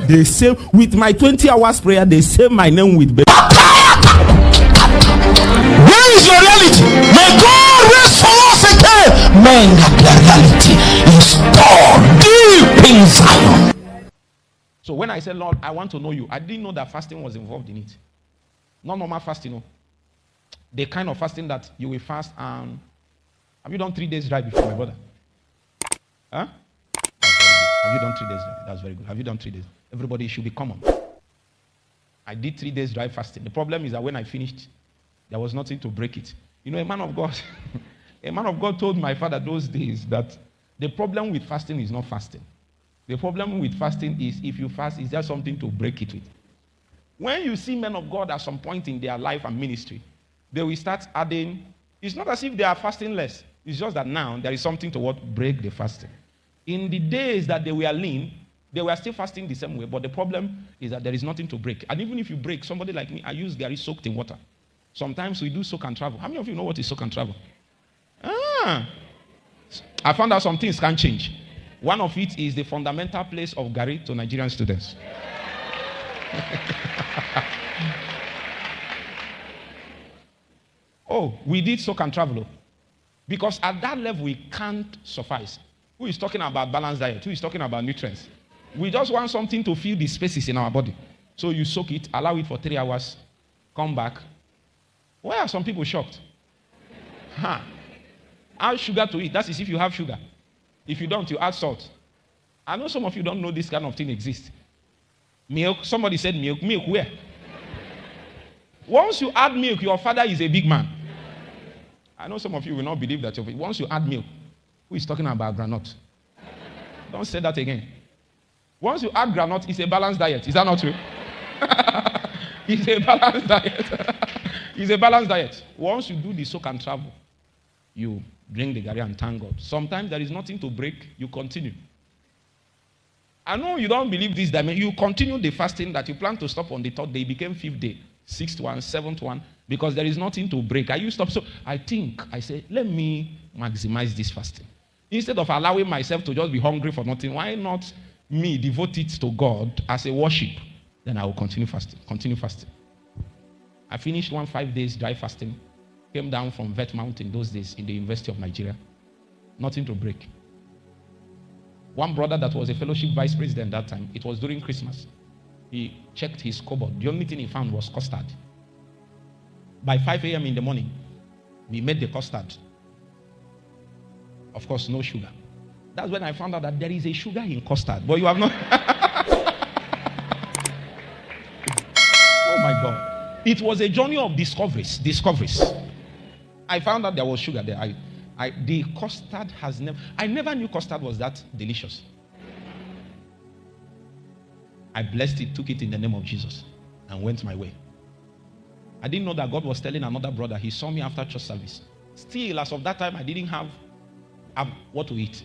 They say with my 20 hours prayer, they say my name with baby. Where is your reality? May God rest for us again. Man, that reality is stored deep in Zion. So when I said, Lord, I want to know you, I didn't know that fasting was involved in it. Not normal fasting, no. The kind of fasting that you will fast and have you done 3 days drive before, my brother? Huh? Have you done 3 days drive? That's very good. Have you done 3 days? Everybody should be common. I did 3 days drive fasting. The problem is that when I finished, there was nothing to break it. You know, a man of God, a man of God told my father those days that the problem with fasting is not fasting. The problem with fasting is if you fast, is there something to break it with? When you see men of God at some point in their life and ministry, they will start adding. It's not as if they are fasting less. It's just that now there is something to what break the fasting. In the days that they were lean, they were still fasting the same way, but the problem is that there is nothing to break. And even if you break, somebody like me, I use gari soaked in water. Sometimes we do soak and travel. How many of you know what is soak and travel? I found out some things can change. One of it is the fundamental place of gari to Nigerian students. Oh, we did soak and travel. Because at that level, we can't suffice. Who is talking about balanced diet? Who is talking about nutrients? We just want something to fill the spaces in our body. So you soak it, allow it for 3 hours, come back. Why are some people shocked? Add sugar to it. That is if you have sugar. If you don't, you add salt. I know some of you don't know this kind of thing exists. Milk. Somebody said milk. Milk where? Once you add milk, your father is a big man. I know some of you will not believe that. Once you add milk, who is talking about granite? Don't say that again. Once you add granite, it's a balanced diet. Is that not true? It's a balanced diet. It's a balanced diet. Once you do the soak and travel, you drink the gari and thank God. Sometimes there is nothing to break, you continue. I know you don't believe this dimension. You continue the fasting that you plan to stop on the 3rd day, became 5th day, 6th one, 7th one, because there is nothing to break. I used to stop. So I say, let me maximize this fasting. Instead of allowing myself to just be hungry for nothing, why not me devote it to God as a worship? Then I will continue fasting. I finished 5 days dry fasting. Came down from Vet Mountain those days in the University of Nigeria. Nothing to break. One brother that was a fellowship vice president that time, it was during Christmas. He checked his cupboard. The only thing he found was custard. By 5 a.m. in the morning, we made the custard. Of course, no sugar. That's when I found out that there is a sugar in custard. But you have not. Oh my God. It was a journey of discoveries. I found out there was sugar there. The custard has never. I never knew custard was that delicious. I blessed it, took it in the name of Jesus, and went my way. I didn't know that God was telling another brother. He saw me after church service. Still, as of that time, I didn't have what to eat.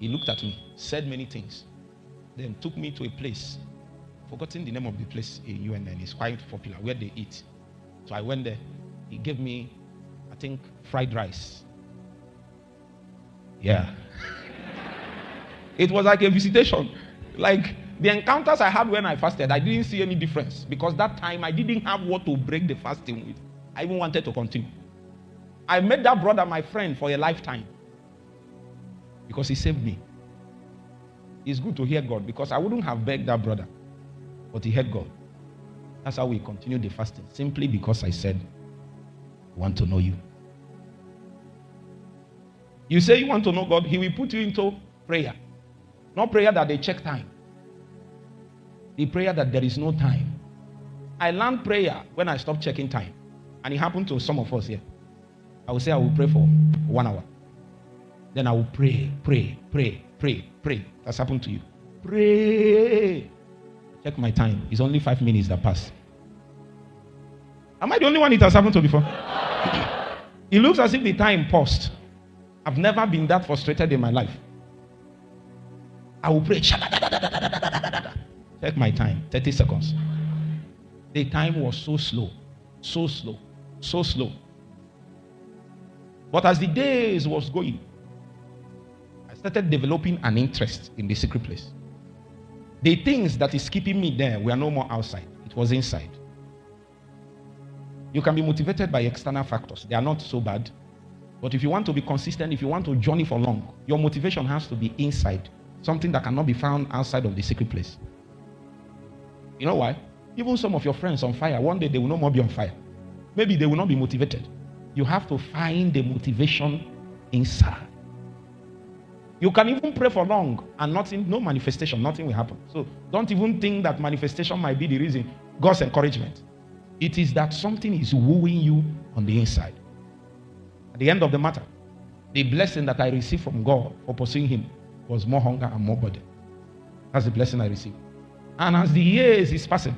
He looked at me, said many things, then took me to a place. Forgotten the name of the place in UNN. It's quite popular where they eat. So I went there. He gave me, I think, fried rice. Yeah. It was like a visitation. Like the encounters I had when I fasted, I didn't see any difference because that time I didn't have what to break the fasting with. I even wanted to continue. I made that brother my friend for a lifetime because he saved me. It's good to hear God because I wouldn't have begged that brother, but he heard God. That's how we continued the fasting, simply because I said, I want to know you. You say you want to know God, he will put you into prayer. Not prayer that they check time. The prayer that there is no time. I learned prayer when I stopped checking time. And it happened to some of us here. I will say I will pray for 1 hour. Then I will pray. That's happened to you. Pray. Check my time. It's only 5 minutes that pass. Am I the only one it has happened to before? It looks as if the time paused. I've never been that frustrated in my life. I will pray. Check my time. 30 seconds. The time was so slow. But as the days was going, I started developing an interest in the secret place. The things that is keeping me there were no more outside. It was inside. You can be motivated by external factors. They are not so bad. But if you want to be consistent, if you want to journey for long, your motivation has to be inside. Something that cannot be found outside of the secret place. You know why? Even some of your friends on fire, one day they will no more be on fire. Maybe they will not be motivated. You have to find the motivation inside. You can even pray for long and nothing, no manifestation, nothing will happen. So don't even think that manifestation might be the reason. God's encouragement. It is that something is wooing you on the inside. At the end of the matter, the blessing that I received from God for pursuing Him was more hunger and more burden. That's the blessing I received. And as the years is passing,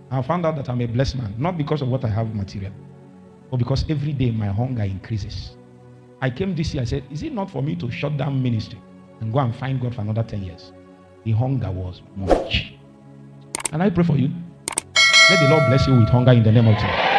I found out that I'm a blessed man, not because of what I have material, but because every day my hunger increases. I came this year, I said, is it not for me to shut down ministry and go and find God for another 10 years? The hunger was much. And I pray for you. Let the Lord bless you with hunger in the name of Jesus.